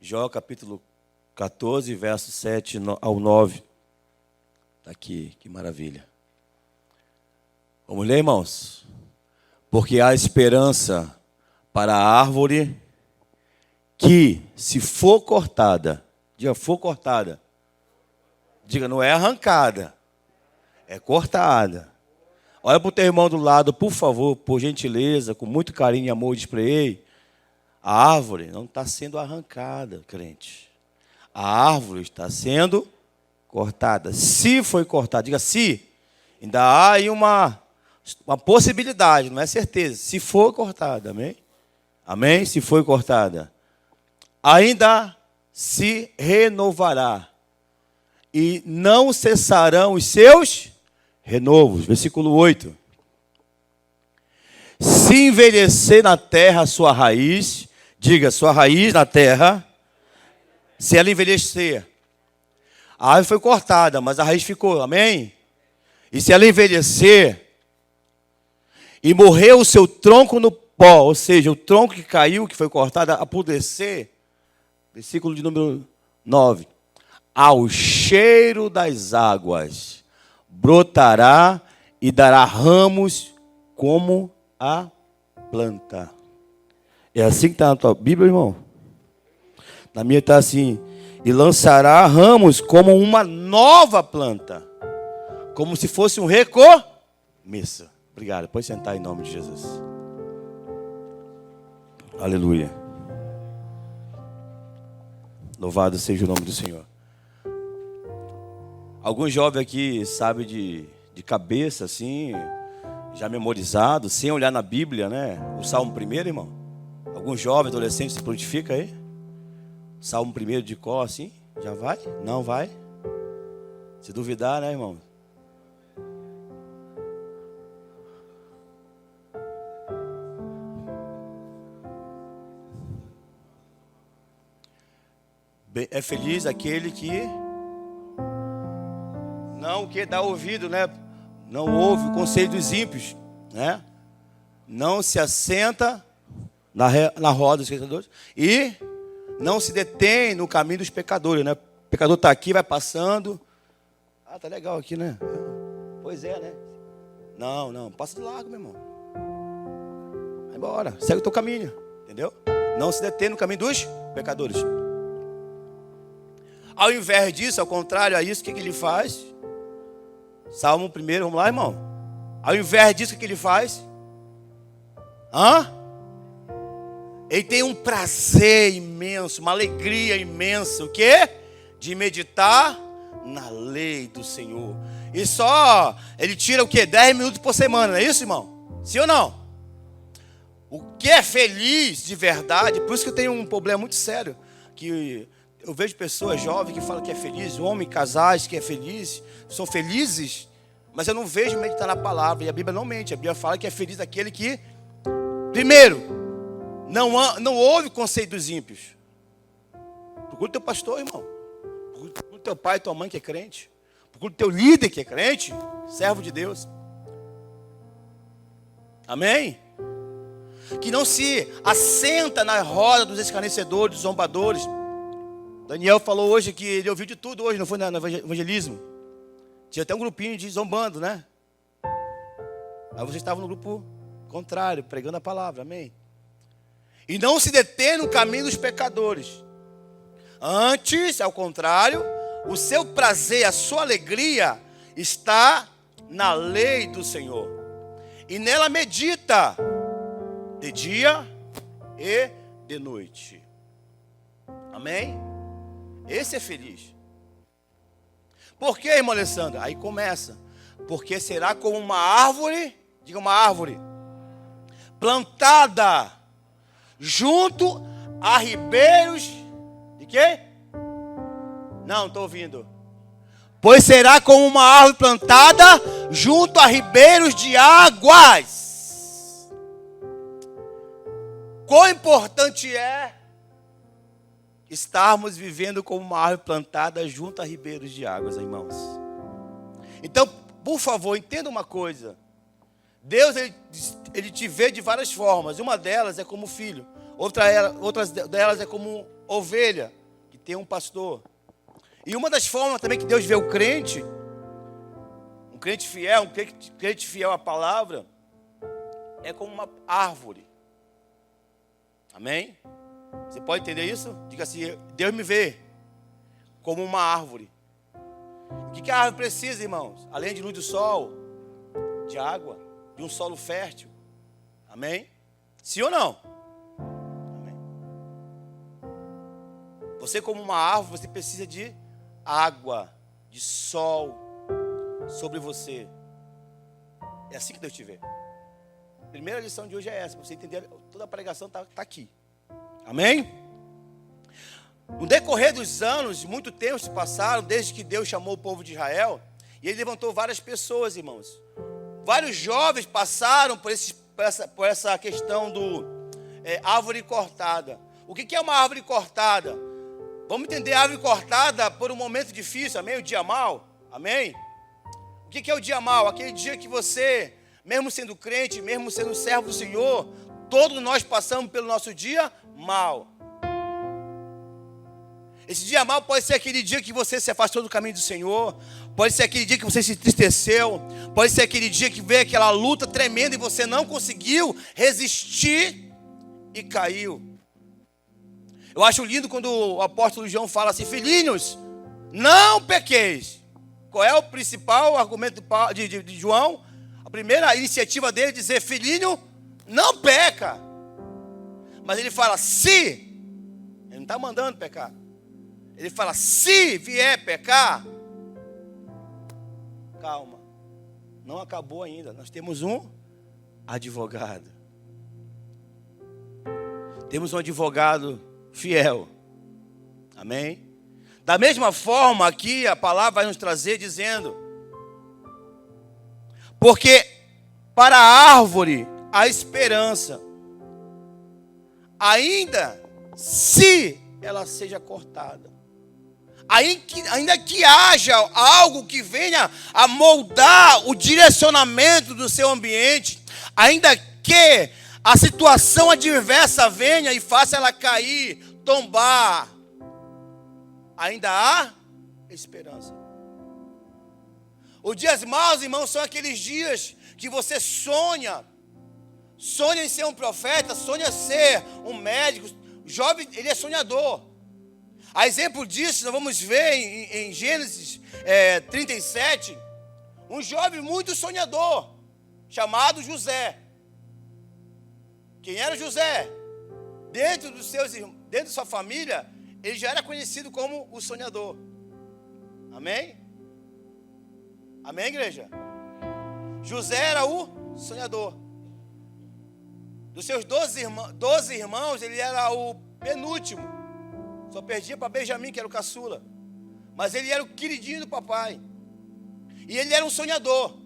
Jó capítulo 14, verso 7 ao 9. Está aqui, que maravilha. Vamos ler, irmãos? Porque há esperança para a árvore que, se for cortada, diga, for cortada. Diga, não é arrancada, é cortada. Olha para o teu irmão do lado, por favor, por gentileza, com muito carinho e amor, diz para ele: a árvore não está sendo arrancada, crente. A árvore está sendo cortada. Se foi cortada, diga se. Ainda há aí uma possibilidade, não é certeza. Se for cortada, amém? Amém? Se foi cortada, ainda se renovará. E não cessarão os seus renovos. Versículo 8. Se envelhecer na terra a sua raiz, diga, sua raiz na terra, se ela envelhecer, a árvore foi cortada, mas a raiz ficou, amém? E se ela envelhecer e morreu o seu tronco no pó, ou seja, o tronco que caiu, que foi cortado, apodrecer, versículo de número 9, ao cheiro das águas brotará e dará ramos como a planta. É assim que está na tua Bíblia, irmão? Na minha está assim: e lançará ramos como uma nova planta, como se fosse um recomeço. Obrigado, pode sentar em nome de Jesus. Aleluia. Louvado seja o nome do Senhor. Alguns jovens aqui sabem de cabeça, assim, já memorizado, sem olhar na Bíblia, né? O Salmo 1, irmão. Alguns jovens, adolescentes, se prontifica aí. Salmo 1 de cor, assim, já vai? Não vai? Se duvidar, né, irmão? É feliz aquele que não que dá ouvido, né? Não ouve o conselho dos ímpios, né? Não se assenta na roda dos pecadores e não se detém no caminho dos pecadores, né? O pecador está aqui, vai passando. Ah, tá legal aqui, né? Pois é, né? Não, passa de largo, meu irmão. Vai embora, segue o teu caminho, entendeu? Não se detém no caminho dos pecadores. Ao invés disso, ao contrário a isso, o que ele faz? Salmo 1, vamos lá, irmão. Ao invés disso, o que ele faz? Ele tem um prazer imenso, uma alegria imensa. O quê? De meditar na lei do Senhor. E só, ele tira o quê? 10 minutos por semana, não é isso, irmão? Sim ou não? O que é feliz de verdade, por isso que eu tenho um problema muito sério, que eu vejo pessoas jovens que falam que é feliz, homens, casais que é feliz, são felizes, mas eu não vejo meditar na palavra, e a Bíblia não mente, a Bíblia fala que é feliz aquele que, primeiro, não ouve o conselho dos ímpios. Procura o teu pastor, irmão. Procura o teu pai e tua mãe que é crente. Procura o teu líder que é crente, servo de Deus. Amém? Que não se assenta na roda dos escarnecedores, dos zombadores. Daniel falou hoje que ele ouviu de tudo hoje, não foi no evangelismo. Tinha até um grupinho de zombando, né? Aí vocês estavam no grupo contrário, pregando a palavra, amém? E não se detém no caminho dos pecadores. Antes, ao contrário, o seu prazer, a sua alegria está na lei do Senhor. E nela medita de dia e de noite. Amém? Esse é feliz. Por que, irmão Alessandro? Aí começa. Porque será como uma árvore, diga uma árvore, plantada junto a ribeiros de quê? Não estou ouvindo. Pois será como uma árvore plantada junto a ribeiros de águas. Quão importante é estarmos vivendo como uma árvore plantada junto a ribeiros de águas, irmãos. Então, por favor, entenda uma coisa. Deus, ele te vê de várias formas. Uma delas é como filho. Outras delas é como ovelha que tem um pastor. E uma das formas também que Deus vê o crente, um crente fiel à palavra, é como uma árvore. Amém? Você pode entender isso? Diga assim: Deus me vê como uma árvore. O que a árvore precisa, irmãos? Além de luz do sol, de água, de um solo fértil. Amém? Sim ou não? Amém. Você, como uma árvore, você precisa de água, de sol sobre você. É assim que Deus te vê. A primeira lição de hoje é essa, para você entender. Toda a pregação está aqui. Amém? No decorrer dos anos, muito tempo se passaram, desde que Deus chamou o povo de Israel, e Ele levantou várias pessoas, irmãos. Vários jovens passaram por essa questão do árvore cortada. O que é uma árvore cortada? Vamos entender a árvore cortada por um momento difícil, amém? O dia mau, amém? O que é o dia mau? Aquele dia que você, mesmo sendo crente, mesmo sendo servo do Senhor, todos nós passamos pelo nosso dia mau. Esse dia mau pode ser aquele dia que você se afastou do caminho do Senhor, pode ser aquele dia que você se entristeceu, pode ser aquele dia que veio aquela luta tremenda e você não conseguiu resistir e caiu. Eu acho lindo quando o apóstolo João fala assim: filhinhos, não pequeis. Qual é o principal argumento de João? A primeira iniciativa dele é dizer: filhinho, não peca. Mas ele fala: se. Ele não está mandando pecar. Ele fala: se vier pecar, calma, não acabou ainda. Nós temos um advogado. Temos um advogado fiel. Amém? Da mesma forma, aqui a palavra vai nos trazer dizendo: porque para a árvore há esperança, ainda se ela seja cortada. Ainda que haja algo que venha a moldar o direcionamento do seu ambiente, ainda que a situação adversa venha e faça ela cair, tombar, ainda há esperança. Os dias maus, irmãos, são aqueles dias que você sonha em ser um profeta, sonha em ser um médico. O jovem, ele é sonhador. A exemplo disso, nós vamos ver em Gênesis 37, um jovem muito sonhador, chamado José. Quem era José? Dentro da sua família, ele já era conhecido como o sonhador. Amém? Amém, igreja? José era o sonhador. Dos seus 12 irmãos, ele era o penúltimo. Só perdia para Benjamim, que era o caçula. Mas ele era o queridinho do papai. E ele era um sonhador.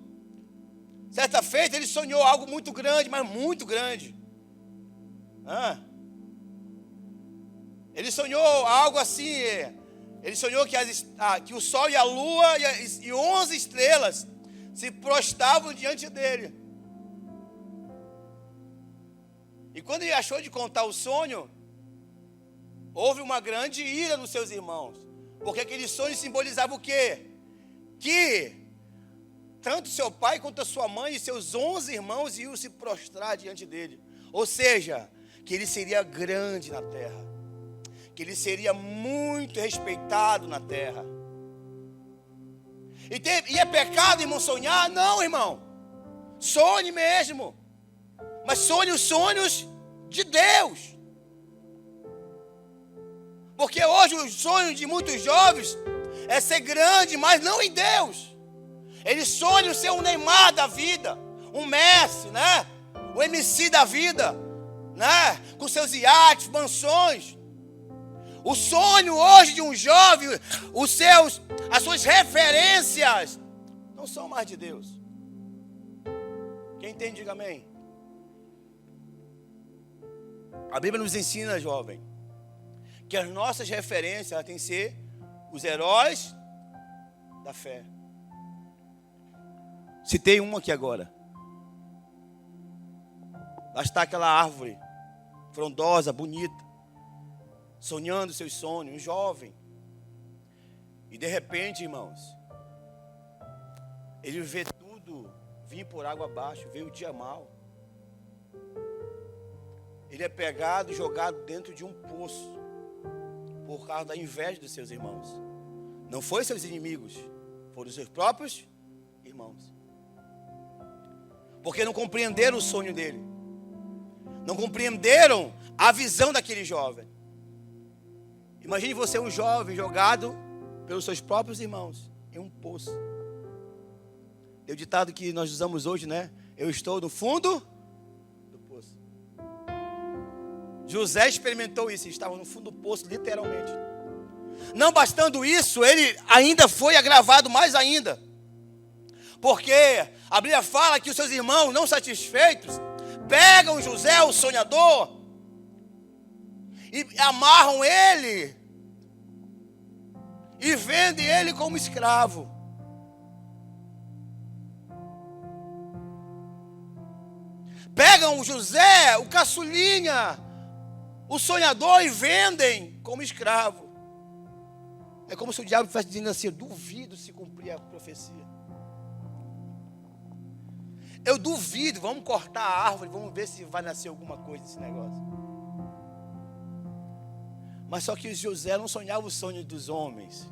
Certa feita ele sonhou algo muito grande, mas muito grande. Ele sonhou algo assim. Ele sonhou que o sol e a lua e 11 estrelas se prostravam diante dele. E quando ele achou de contar o sonho, houve uma grande ira nos seus irmãos. Porque aquele sonho simbolizava o quê? Que tanto seu pai quanto a sua mãe e seus 11 irmãos iam se prostrar diante dele. Ou seja, que ele seria grande na terra. Que ele seria muito respeitado na terra. E é pecado, irmão, sonhar? Não, irmão. Sonhe mesmo. Mas sonhe os sonhos de Deus. Porque hoje o sonho de muitos jovens é ser grande, mas não em Deus. Eles sonham ser um Neymar da vida, um Messi, né? O MC da vida, né? Com seus iates, mansões. O sonho hoje de um jovem, as suas referências não são mais de Deus. Quem entende, diga amém. A Bíblia nos ensina, jovem, que as nossas referências têm que ser os heróis da fé. Citei uma aqui agora. Lá está aquela árvore, frondosa, bonita. sonhando seus sonhos, um jovem. E de repente, irmãos, ele vê tudo vir por água abaixo, veio o dia mau. Ele é pegado e jogado dentro de um poço, por causa da inveja dos seus irmãos. Não foi seus inimigos, foram os seus próprios irmãos. Porque não compreenderam o sonho dele. Não compreenderam a visão daquele jovem. Imagine você um jovem jogado pelos seus próprios irmãos em um poço. Tem o ditado que nós usamos hoje, né? Eu estou no fundo do poço. José experimentou isso, ele estava no fundo do poço, literalmente. Não bastando isso, ele ainda foi agravado mais ainda. Porque a Bíblia fala que os seus irmãos, não satisfeitos, pegam José, o sonhador, e amarram ele e vendem ele como escravo. Pegam o José, o caçulinha, o sonhador, e vendem como escravo. É como se o diabo estivesse dizendo assim: eu duvido se cumprir a profecia. Eu duvido, vamos cortar a árvore, vamos ver se vai nascer alguma coisa desse negócio. Mas só que José não sonhava os sonhos dos homens.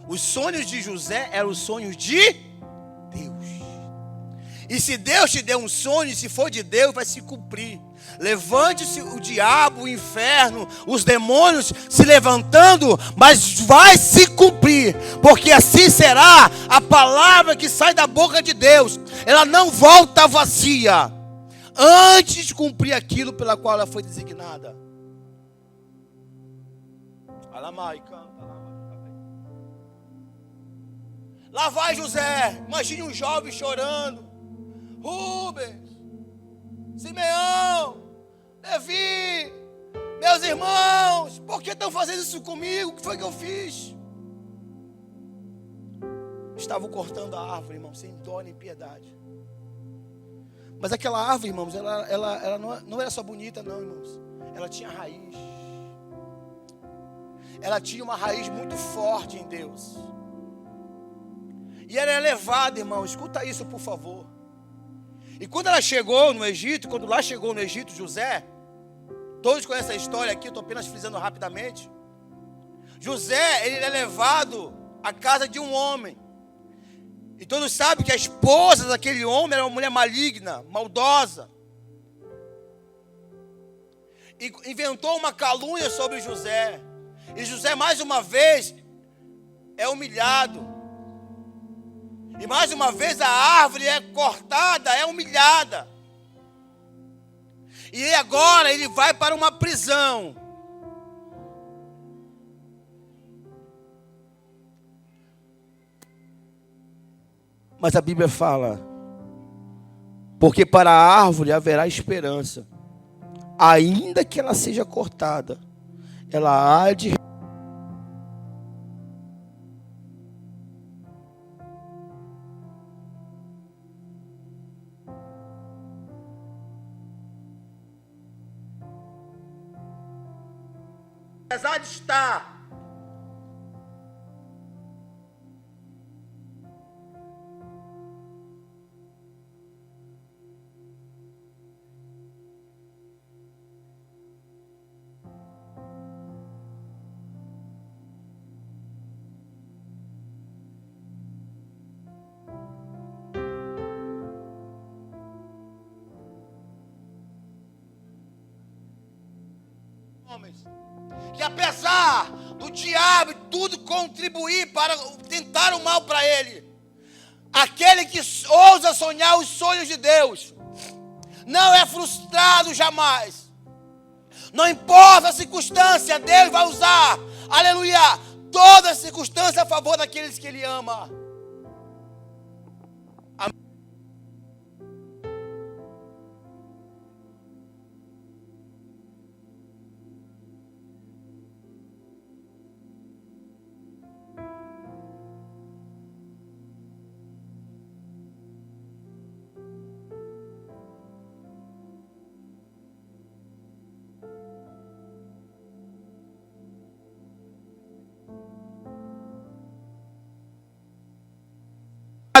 Os sonhos de José eram os sonhos de Deus. E se Deus te deu um sonho, se for de Deus, vai se cumprir. Levante-se o diabo, o inferno, os demônios se levantando, mas vai se cumprir. Porque assim será a palavra que sai da boca de Deus. Ela não volta vazia, antes de cumprir aquilo pela qual ela foi designada. Lá vai José. Imagine um jovem chorando. Rubens, Simeão, Levi, meus irmãos, por que estão fazendo isso comigo? O que foi que eu fiz? Estavam cortando a árvore, irmão, sem dó nem piedade. Mas aquela árvore, irmãos, ela não era só bonita, não, irmãos. Ela tinha raiz. Ela tinha uma raiz muito forte em Deus. E ela é elevada, irmão. Escuta isso, por favor. E quando ela chegou no Egito, quando lá chegou no Egito, José, todos conhecem a história aqui, estou apenas frisando rapidamente. José, ele é levado à casa de um homem. E todos sabem que a esposa daquele homem era uma mulher maligna, maldosa. E inventou uma calúnia sobre José. E José, mais uma vez, é humilhado. E mais uma vez a árvore é cortada, é humilhada. E agora ele vai para uma prisão. Mas a Bíblia fala: porque para a árvore haverá esperança, ainda que ela seja cortada, ela há de apesar de estar homens, que apesar do diabo e tudo contribuir para tentar o mal para ele, aquele que ousa sonhar os sonhos de Deus não é frustrado jamais. Não importa a circunstância, Deus vai usar, aleluia, toda circunstância a favor daqueles que Ele ama.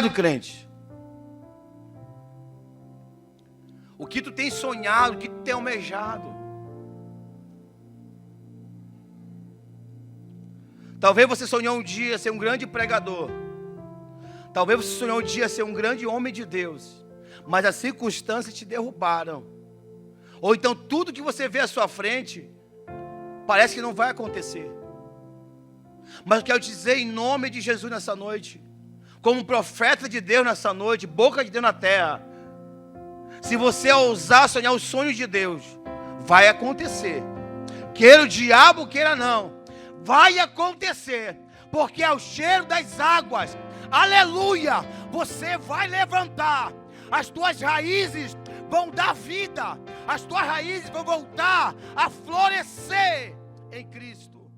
sonhado, crente? O que tu tem sonhado, o que tu tem almejado? Talvez você sonhou um dia ser um grande pregador. Talvez você sonhou um dia ser um grande homem de Deus. Mas as circunstâncias te derrubaram. Ou então tudo que você vê à sua frente parece que não vai acontecer. Mas eu quero te dizer em nome de Jesus nessa noite, como profeta de Deus nessa noite, boca de Deus na terra, se você ousar sonhar os sonhos de Deus, vai acontecer. Queira o diabo, queira não, vai acontecer. Porque é o cheiro das águas, aleluia, você vai levantar. As tuas raízes vão dar vida. As tuas raízes vão voltar a florescer em Cristo.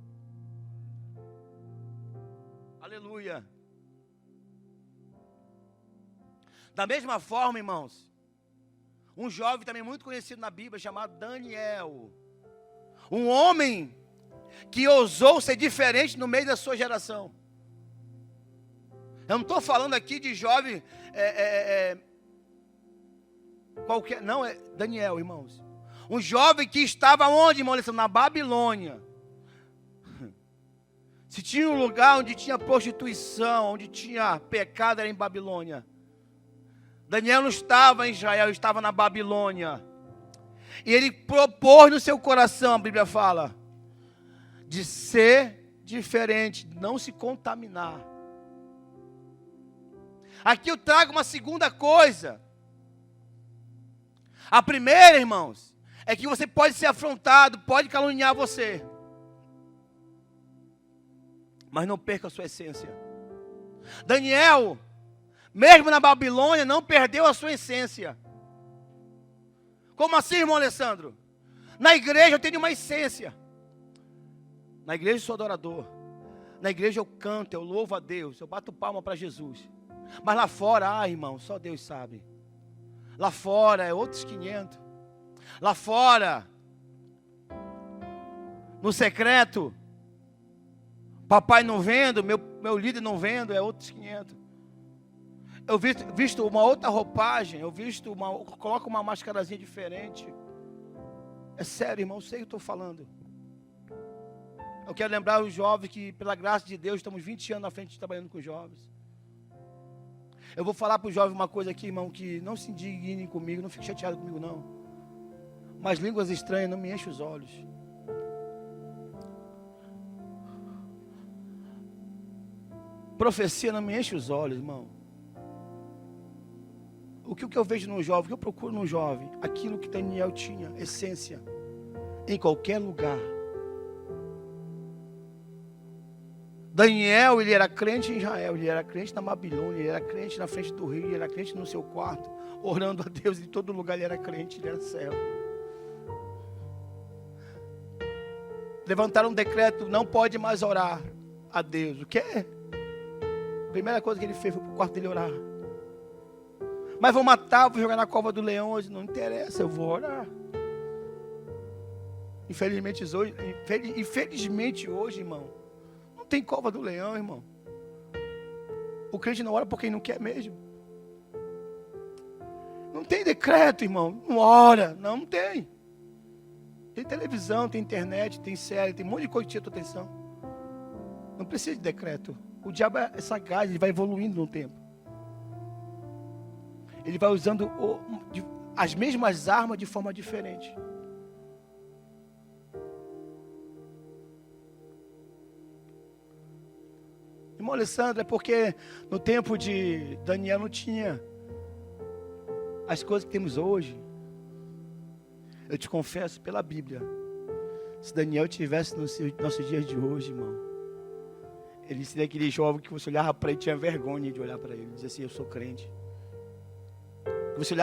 Aleluia. Da mesma forma, irmãos, um jovem também muito conhecido na Bíblia, chamado Daniel. Um homem que ousou ser diferente no meio da sua geração. Eu não estou falando aqui de jovem qualquer, não, é Daniel, irmãos. Um jovem que estava onde, irmão? Na Babilônia. Se tinha um lugar onde tinha prostituição, onde tinha pecado, era em Babilônia. Daniel não estava em Israel, estava na Babilônia. E ele propôs no seu coração, a Bíblia fala, de ser diferente, não se contaminar. Aqui eu trago uma segunda coisa. A primeira, irmãos, é que você pode ser afrontado, pode caluniar você, mas não perca a sua essência. Daniel, mesmo na Babilônia, não perdeu a sua essência. Como assim, irmão Alessandro? Na igreja eu tenho uma essência. Na igreja eu sou adorador. Na igreja eu canto, eu louvo a Deus, eu bato palma para Jesus. Mas lá fora, irmão, só Deus sabe. Lá fora é outros 500. Lá fora, no secreto, papai não vendo, meu líder não vendo, é outros 500. Eu visto uma outra roupagem, coloco uma mascarazinha diferente. É sério, irmão, eu sei o que eu estou falando. Eu quero lembrar os jovens que, pela graça de Deus, estamos 20 anos na frente trabalhando com os jovens. Eu vou falar para os jovens uma coisa aqui, irmão, que não se indignem comigo, não fique chateado comigo, não. Mas línguas estranhas não me enchem os olhos. Profecia não me enche os olhos, irmão. O que eu vejo no jovem, o que eu procuro no jovem? Aquilo que Daniel tinha, essência, em qualquer lugar. Daniel, ele era crente em Israel, ele era crente na Babilônia, ele era crente na frente do rio, ele era crente no seu quarto, orando a Deus, em todo lugar ele era crente, ele era servo. Levantaram um decreto, não pode mais orar a Deus. O que é? A primeira coisa que ele fez foi para o quarto dele orar. Mas vou matar, vou jogar na cova do leão hoje, não interessa, eu vou orar. Infelizmente hoje, irmão, não tem cova do leão, irmão. O crente não ora por quem não quer mesmo. Não tem decreto, irmão, não ora, não tem. Tem televisão, tem internet, tem série, tem um monte de coisa que tira a tua atenção. Não precisa de decreto. O diabo é sagaz, ele vai evoluindo no tempo. Ele vai usando as mesmas armas de forma diferente. Irmão Alessandro, é porque no tempo de Daniel não tinha as coisas que temos hoje. Eu te confesso pela Bíblia, se Daniel tivesse nos nossos dias de hoje, irmão, ele seria aquele jovem que você olhava para ele e tinha vergonha de olhar para ele, dizia assim, eu sou crente. Você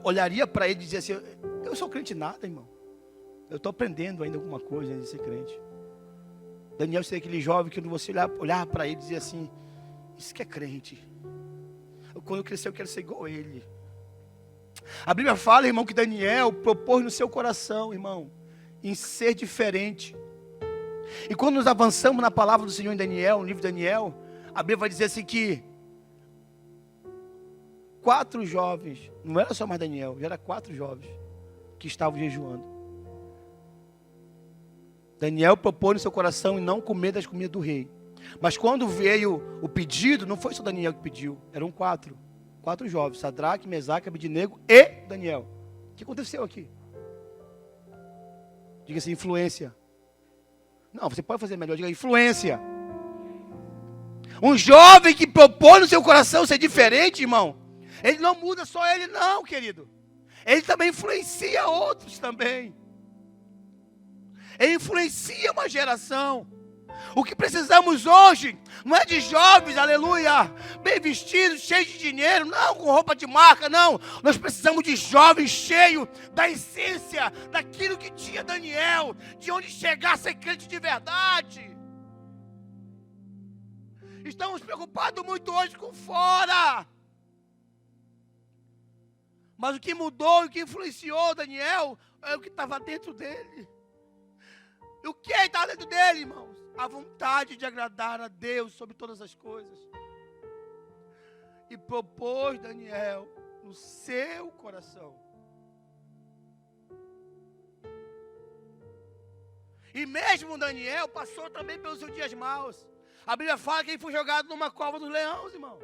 olharia para ele e dizia assim, eu sou crente nada, irmão. Eu estou aprendendo ainda alguma coisa de ser crente. Daniel seria aquele jovem que quando você olhava para ele e dizia assim, isso que é crente. Quando eu crescer eu quero ser igual a ele. A Bíblia fala, irmão, que Daniel propôs no seu coração, irmão, em ser diferente. E quando nós avançamos na palavra do Senhor em Daniel, no livro de Daniel, a Bíblia vai dizer assim que 4 jovens, não era só mais Daniel, já era 4 jovens que estavam jejuando. Daniel propôs no seu coração em não comer das comidas do rei. Mas quando veio o pedido, não foi só Daniel que pediu, eram 4 jovens, Sadraque, Mesaque, Abednego e Daniel. O que aconteceu aqui? Diga assim, influência. Não, você pode fazer melhor, diga influência. Um jovem que propõe no seu coração ser diferente, irmão, ele não muda só ele não, querido. Ele também influencia outros também. Ele influencia uma geração. O que precisamos hoje não é de jovens, aleluia, bem vestidos, cheios de dinheiro, não com roupa de marca, não. Nós precisamos de jovens cheios da essência, daquilo que tinha Daniel, de onde chegar a ser crente de verdade. Estamos preocupados muito hoje com fora. Mas o que mudou, o que influenciou Daniel, é o que estava dentro dele. E o que estava dentro dele, irmãos? A vontade de agradar a Deus sobre todas as coisas. E propôs Daniel no seu coração. E mesmo Daniel passou também pelos seus dias maus. A Bíblia fala que ele foi jogado numa cova dos leões, irmão.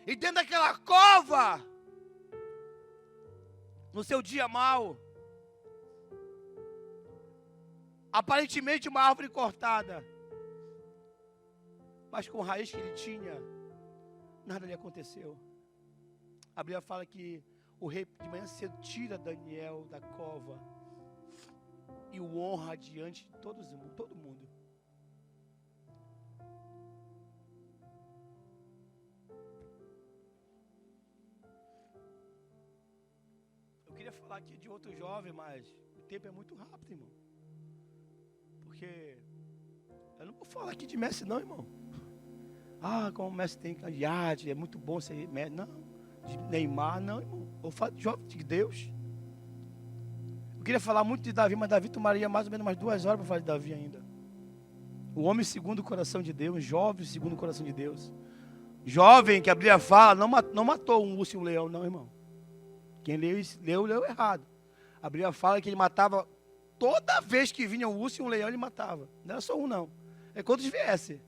E dentro daquela cova, no seu dia mau, aparentemente uma árvore cortada, mas com a raiz que ele tinha, nada lhe aconteceu. A Bíblia fala que o rei de manhã cedo tira Daniel da cova e o honra diante de todo mundo. Eu queria falar aqui de outro jovem, mas o tempo é muito rápido, irmão. Porque eu não vou falar aqui de Messi não, irmão. Como o Messi tem candidato, é muito bom ser Messi. Não, de Neymar, não, irmão. Eu falo de jovem de Deus. Eu queria falar muito de Davi, mas Davi tomaria mais ou menos umas 2 horas para falar de Davi ainda. O homem segundo o coração de Deus, jovem segundo o coração de Deus. Jovem que a Bíblia fala, não matou um urso e um leão, não, irmão. Quem leu errado. A Bíblia fala que ele matava, toda vez que vinha um urso e um leão, ele matava. Não era só um, não. É quantos viesse.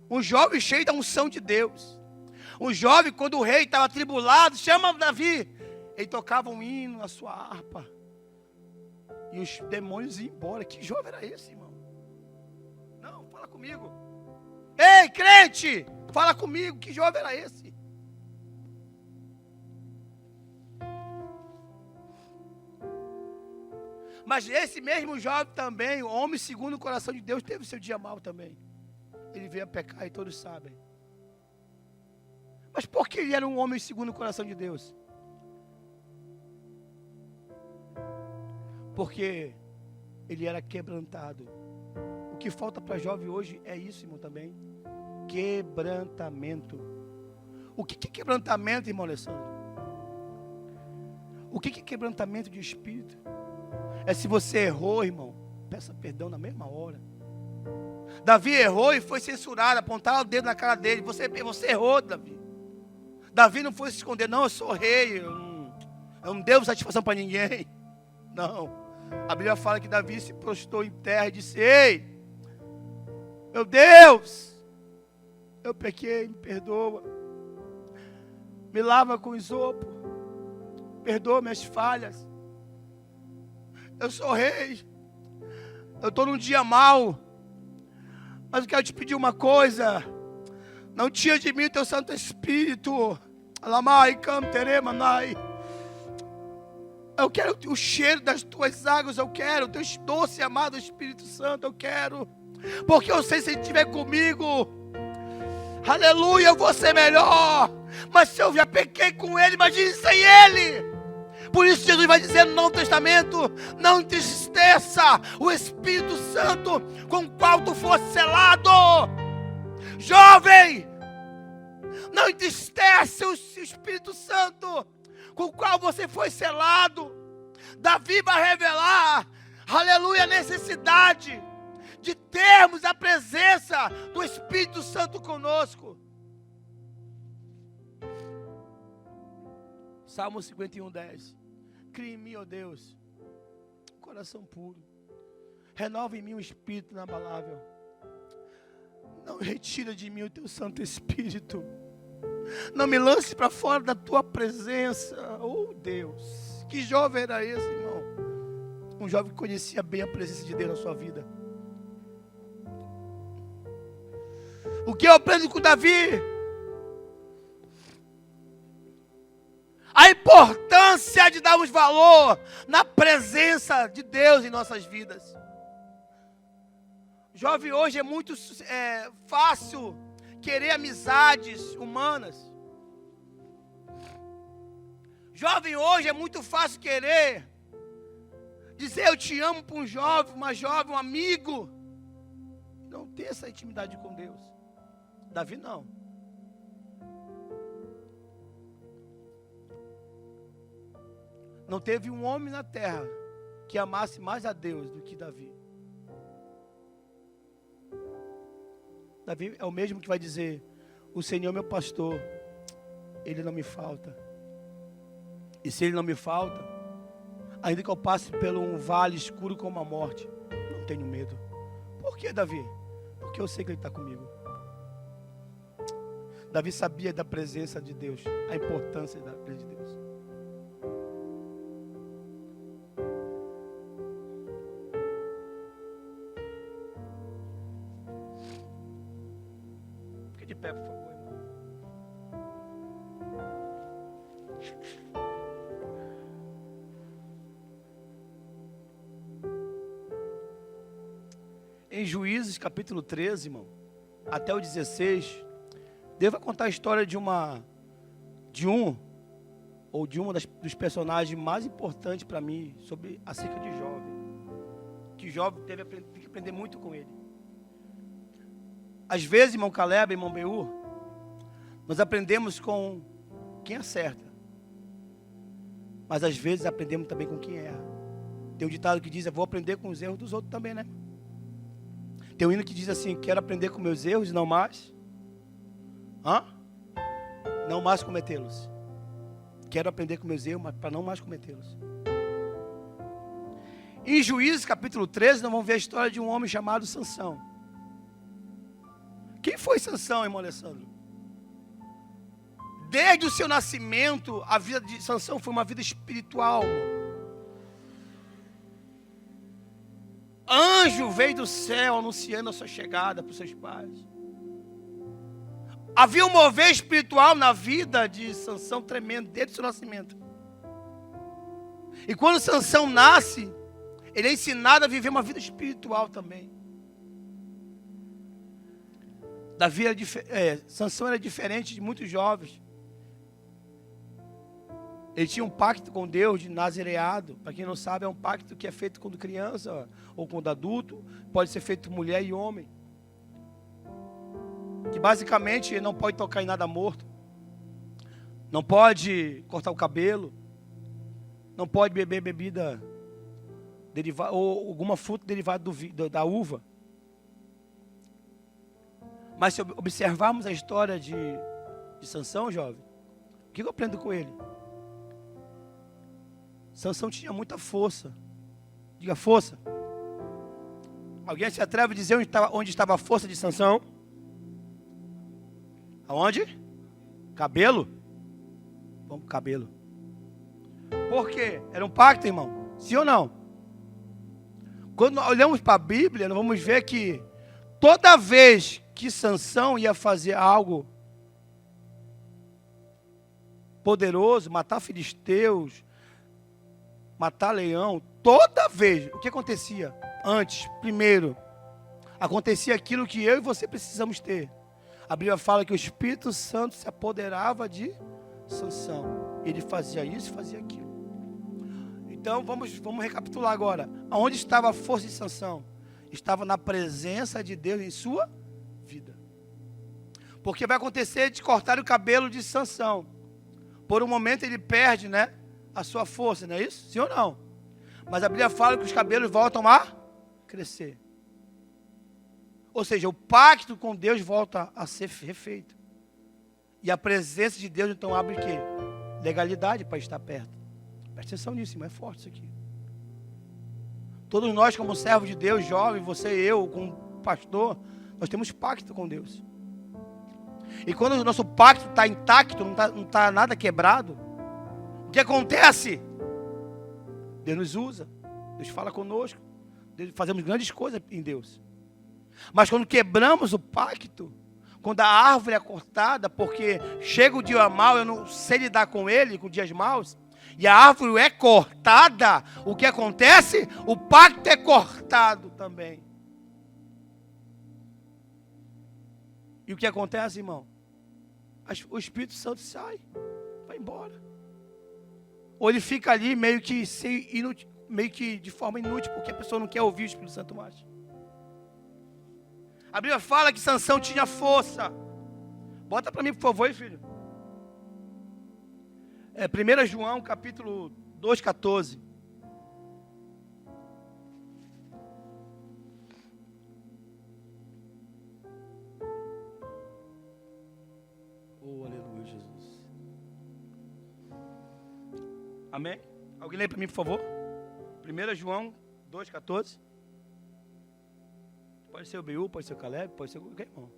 Um jovem cheio da unção de Deus. Um jovem, quando o rei estava atribulado, chama Davi. Ele tocava um hino na sua harpa. E os demônios iam embora. Que jovem era esse, irmão? Não, fala comigo. Ei, crente! Fala comigo. Que jovem era esse? Mas esse mesmo jovem também, o homem segundo o coração de Deus, teve seu dia mau também. Ele veio a pecar e todos sabem. Mas por que ele era um homem segundo o coração de Deus? Porque ele era quebrantado. O que falta para jovem hoje é isso, irmão, também. Quebrantamento. O que é quebrantamento, irmão Alessandro? O que é quebrantamento de espírito? É se você errou, irmão, peça perdão na mesma hora. Davi errou e foi censurado, apontaram o dedo na cara dele. Você errou, Davi. Davi não foi se esconder, não, eu sou rei, eu não devo satisfação para ninguém. Não. A Bíblia fala que Davi se prostrou em terra e disse: ei, meu Deus, eu pequei, me perdoa. Me lava com isopo. Perdoa minhas falhas. Eu sou rei. Eu estou num dia mau. Mas eu quero te pedir uma coisa. Não tira de mim o teu Santo Espírito. Alamai, camteremanai. Eu quero o cheiro das tuas águas. Eu quero o teu doce e amado Espírito Santo. Eu quero. Porque eu sei se ele estiver comigo, aleluia, eu vou ser melhor. Mas se eu já pequei com ele, imagine sem ele. Por isso Jesus vai dizer no Novo Testamento: não entristeça o Espírito Santo com o qual tu foste selado. Jovem, não entristece o Espírito Santo com o qual você foi selado. Davi vai revelar, aleluia, a necessidade de termos a presença do Espírito Santo conosco. Salmo 51:10. Cria em mim, ó Deus, um coração puro. Renova em mim um espírito inabalável. Não retira de mim o teu Santo Espírito. Não me lance para fora da tua presença. Oh Deus, que jovem era esse, irmão? Um jovem que conhecia bem a presença de Deus na sua vida. O que eu aprendo com Davi? A importância de darmos valor na presença de Deus em nossas vidas. Jovem, hoje é muito fácil querer amizades humanas. Jovem, hoje é muito fácil querer dizer eu te amo para um jovem, uma jovem, um amigo. Não ter essa intimidade com Deus. Davi não. Não teve um homem na terra que amasse mais a Deus do que Davi. Davi é o mesmo que vai dizer: o Senhor é meu pastor, Ele não me falta. E se Ele não me falta, ainda que eu passe pelo um vale escuro como a morte, não tenho medo. Por que, Davi? Porque eu sei que Ele está comigo. Davi sabia da presença de Deus, a importância da presença de Deus. Fique de pé, por favor, irmão. Em Juízes capítulo 13, irmão, até o 16, Deus vai contar a história de uma dos personagens mais importantes para mim, acerca de jovem. Que jovem tem que aprender muito com ele. Às vezes, irmão Caleb, irmão Beur, nós aprendemos com quem acerta. Mas às vezes aprendemos também com quem erra. Tem um ditado que diz: eu vou aprender com os erros dos outros também, né? Tem um hino que diz assim: quero aprender com meus erros e não mais. Não mais cometê-los. Quero aprender com meus erros, mas para não mais cometê-los. Em Juízes capítulo 13, nós vamos ver a história de um homem chamado Sansão. Quem foi Sansão, irmão Alessandro? Desde o seu nascimento, a vida de Sansão foi uma vida espiritual. Anjo veio do céu anunciando a sua chegada para os seus pais. Havia um mover espiritual na vida de Sansão tremendo, desde o seu nascimento. E quando Sansão nasce, ele é ensinado a viver uma vida espiritual também. Sansão era diferente de muitos jovens. Ele tinha um pacto com Deus de nazireado. Para quem não sabe, é um pacto que é feito quando criança ou quando adulto. Pode ser feito mulher e homem. Que basicamente ele não pode tocar em nada morto. Não pode cortar o cabelo. Não pode beber bebida derivada ou alguma fruta derivada da uva. Mas se observarmos a história de Sansão, jovem, o que eu aprendo com ele? Sansão tinha muita força. Diga força. Alguém se atreve a dizer onde estava a força de Sansão? Aonde? Cabelo? Vamos pro cabelo. Por quê? Era um pacto, irmão? Sim ou não? Quando nós olhamos para a Bíblia, nós vamos ver que toda vez que Sansão ia fazer algo poderoso, matar filisteus, matar leão, toda vez, o que acontecia? Antes, primeiro, acontecia aquilo que eu e você precisamos ter. A Bíblia fala que o Espírito Santo se apoderava de Sansão. Ele fazia isso e fazia aquilo. Então, vamos recapitular agora. Aonde estava a força de Sansão? Estava na presença de Deus em sua vida. Porque vai acontecer de cortar o cabelo de Sansão. Por um momento ele perde, né, a sua força, não é isso? Sim ou não? Mas a Bíblia fala que os cabelos voltam a crescer. Ou seja, o pacto com Deus volta a ser refeito. E a presença de Deus então abre o quê? Legalidade para estar perto. Presta atenção nisso, irmão, é forte isso aqui. Todos nós, como servos de Deus, jovem, você e eu, como pastor, nós temos pacto com Deus. E quando o nosso pacto está intacto, não está nada quebrado, o que acontece? Deus nos usa, Deus fala conosco, fazemos grandes coisas em Deus. Mas quando quebramos o pacto, quando a árvore é cortada, porque chega o dia mau, eu não sei lidar com ele, com dias maus, e a árvore é cortada, o que acontece? O pacto é cortado também. E o que acontece, irmão? O Espírito Santo sai, vai embora. Ou ele fica ali meio que de forma inútil, porque a pessoa não quer ouvir o Espírito Santo mais. A Bíblia fala que Sansão tinha força. Bota para mim, por favor, filho. 1 João, capítulo 2,14. Oh, aleluia, Jesus. Amém? Alguém lê para mim, por favor? 1 João 2,14. Pode ser o BU, pode ser o Caleb, pode ser qualquer irmão.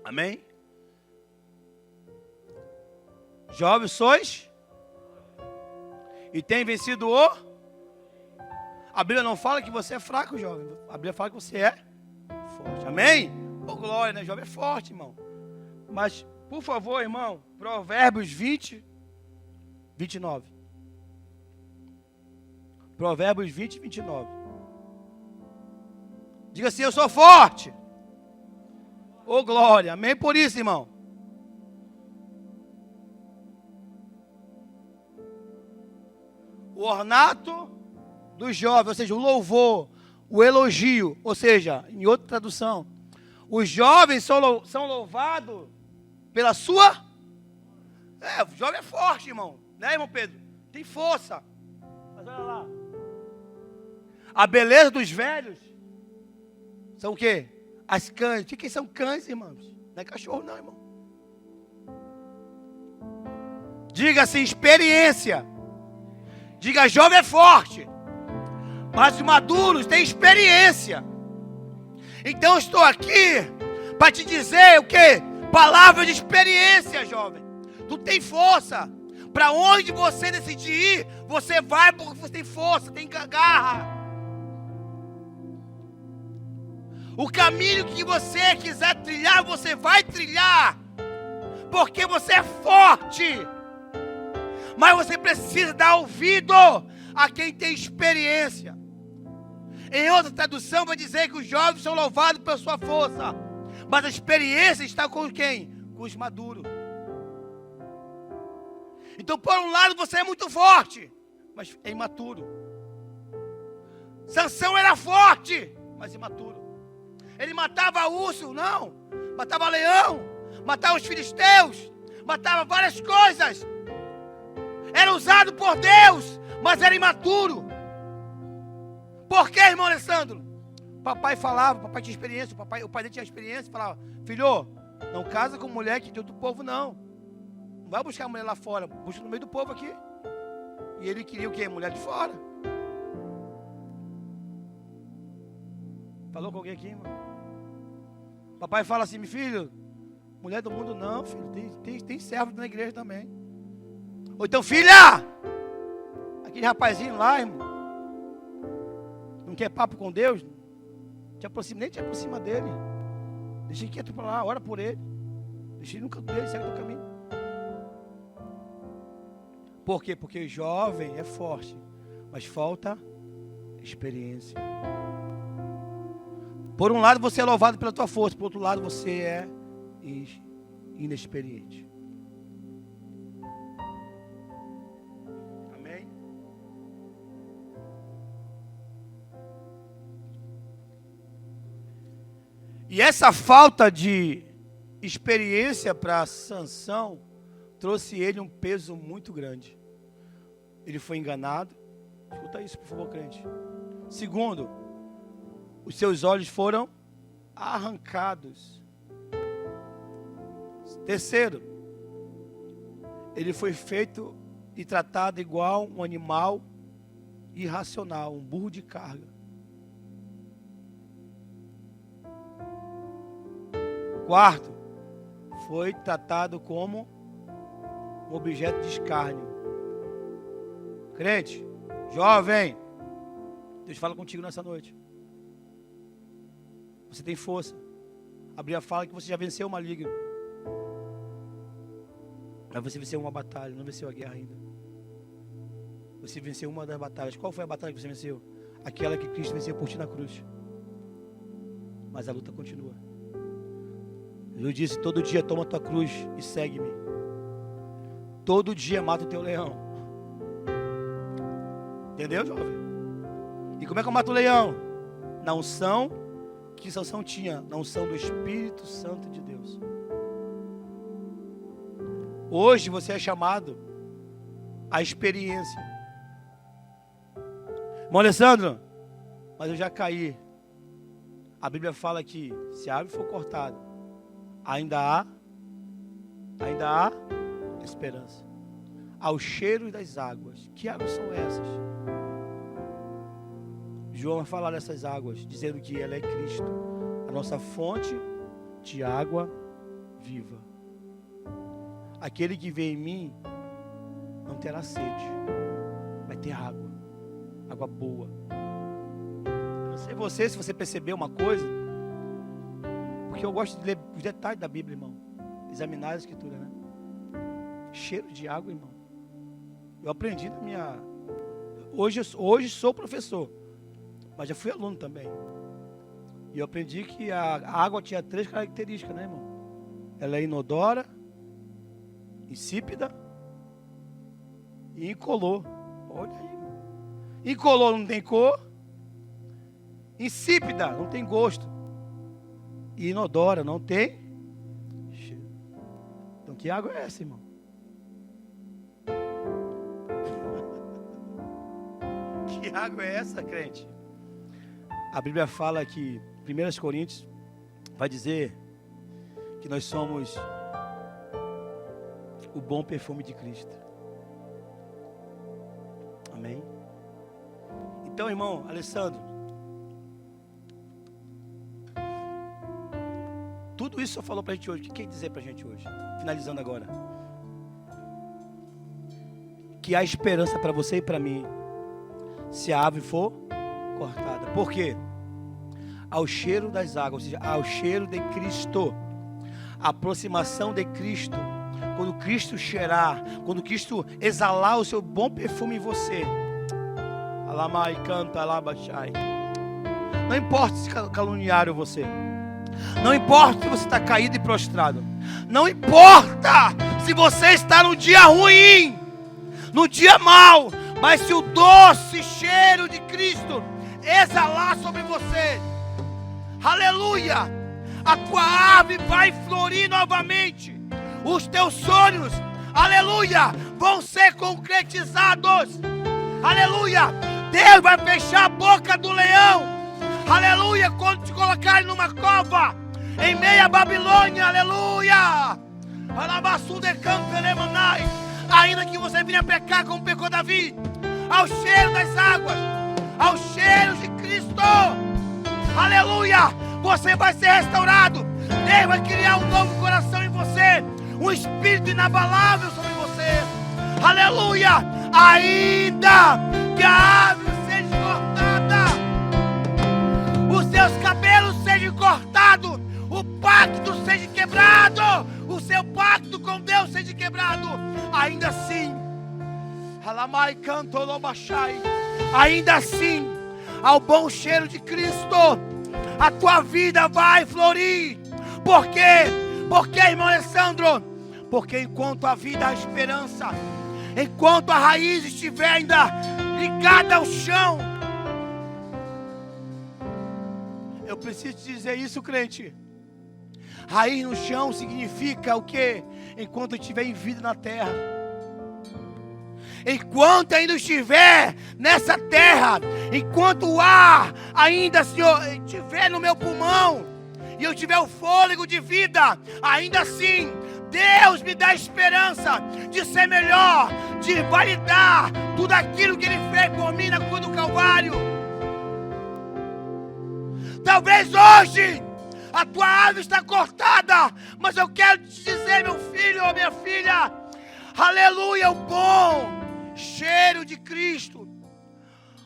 Amém? Jovens sois? E tem vencido o? A Bíblia não fala que você é fraco, jovem. A Bíblia fala que você é forte. Amém? Oh, glória, né? Jovem é forte, irmão. Mas, por favor, irmão, Provérbios 20, 29. Provérbios 20, 29. Diga assim, eu sou forte. Oh, glória. Amém por isso, irmão. O ornato dos jovens, ou seja, o louvor, o elogio, ou seja, em outra tradução, os jovens são louvados pela sua... o jovem é forte, irmão. Né, irmão Pedro? Tem força. Mas olha lá. A beleza dos velhos são o quê? As cães. O que são cães, irmãos? Não é cachorro não, irmão. Diga assim, experiência. Diga, jovem é forte. Mas os maduros têm experiência. Então eu estou aqui para te dizer o quê? Palavra de experiência, jovem. Tu tem força. Para onde você decidir ir, você vai porque você tem força, tem garra. O caminho que você quiser trilhar, você vai trilhar. Porque você é forte. Mas você precisa dar ouvido a quem tem experiência. Em outra tradução vai dizer que os jovens são louvados pela sua força. Mas a experiência está com quem? Com os maduros. Então, por um lado, você é muito forte, mas é imaturo. Sansão era forte, mas imaturo. Ele matava urso, não. Matava leão, matava os filisteus, matava várias coisas. Era usado por Deus, mas era imaturo. Por quê, irmão Alessandro? Papai falava, papai tinha experiência, o pai dele tinha experiência, falava, filho, não casa com mulher que de outro povo, não. Não vai buscar a mulher lá fora, busca no meio do povo aqui. E ele queria o quê? Mulher de fora. Falou com alguém aqui, irmão? Papai fala assim, meu filho, mulher do mundo não, filho, tem servo na igreja também. Ou então, filha, aquele rapazinho lá, irmão, não quer papo com Deus, nem te aproxima dele. Deixa ele quieto para lá, ora por ele. Deixa ele no canto dele, segue o caminho. Por quê? Porque o jovem é forte, mas falta experiência. Por um lado você é louvado pela tua força, por outro lado você é inexperiente. Amém? E essa falta de experiência para Sansão trouxe ele um peso muito grande. Ele foi enganado. Escuta isso, por favor, crente. Segundo, os seus olhos foram arrancados. Terceiro, ele foi feito e tratado igual um animal irracional, um burro de carga. Quarto, foi tratado como um objeto de escárnio. Crente, jovem, Deus fala contigo nessa noite. Você tem força. A Bíblia fala que você já venceu o maligno. Mas você venceu uma batalha, não venceu a guerra ainda. Você venceu uma das batalhas. Qual foi a batalha que você venceu? Aquela que Cristo venceu por ti na cruz. Mas a luta continua. Jesus disse, todo dia toma a tua cruz e segue-me. Todo dia mata o teu leão. Entendeu, jovem? E como é que eu mato o leão? Na unção que Sansão tinha, na unção do Espírito Santo de Deus. Hoje você é chamado à experiência. Irmão Alessandro, mas eu já caí. A Bíblia fala que se a árvore for cortada, ainda há esperança. Ao cheiro das águas. Que águas são essas? João vai falar dessas águas, dizendo que ela é Cristo, a nossa fonte de água viva. Aquele que vê em mim não terá sede, vai ter água, água boa. Eu não sei você, se você percebeu uma coisa, porque eu gosto de ler os detalhes da Bíblia, irmão, examinar a Escritura, né? Cheiro de água, irmão. Eu aprendi na minha... Hoje sou professor, mas já fui aluno também. E eu aprendi que a água tinha 3 características, né, irmão? Ela é inodora, insípida e incolor. Olha aí, irmão. Incolor não tem cor, insípida não tem gosto, e inodora não tem cheiro. Então que água é essa, irmão? Que água é essa, crente? A Bíblia fala que 1 Coríntios vai dizer que nós somos o bom perfume de Cristo. Amém? Então, irmão Alessandro, tudo isso só falou pra gente hoje. O que quer dizer pra gente hoje? Finalizando agora. Que há esperança para você e para mim, se a árvore for cortada. Por quê? Ao cheiro das águas, ou seja, ao cheiro de Cristo, a aproximação de Cristo, quando Cristo cheirar, quando Cristo exalar o seu bom perfume em você, alamai canta, alabachai. Não importa se caluniaram você, não importa se você está caído e prostrado, não importa se você está no dia ruim, no dia mau, mas se o doce cheiro de Cristo exalar sobre você, aleluia, a tua árvore vai florir novamente, os teus sonhos, aleluia, vão ser concretizados, aleluia. Deus vai fechar a boca do leão, aleluia, quando te colocarem numa cova em meia Babilônia, aleluia. Ainda que você venha pecar como pecou Davi, ao cheiro das águas, ao cheiro de Cristo, aleluia, você vai ser restaurado. Deus vai criar um novo coração em você, um espírito inabalável sobre você, aleluia. Ainda que a árvore seja cortada, os seus cabelos sejam cortados, o pacto seja quebrado, o seu pacto com Deus seja quebrado, ainda assim, ainda assim, ao bom cheiro de Cristo, a tua vida vai florir. Por quê? Porque, irmão Alessandro, porque enquanto a vida há esperança, enquanto a raiz estiver ainda ligada ao chão, Eu preciso te dizer isso, crente. Raiz no chão significa o quê? Enquanto eu estiver em vida na terra. Enquanto ainda estiver nessa terra, enquanto o ar ainda, Senhor, estiver no meu pulmão, e eu tiver o fôlego de vida, ainda assim, Deus me dá esperança de ser melhor, de validar tudo aquilo que Ele fez por mim na cruz do Calvário. Talvez hoje a tua árvore está cortada, mas eu quero te dizer, meu filho ou minha filha, aleluia, o bom cheiro de Cristo,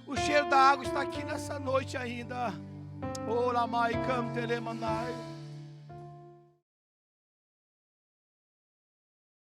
o cheiro da água está aqui nessa noite ainda. Oh, Lamai, Cam, Telemanai.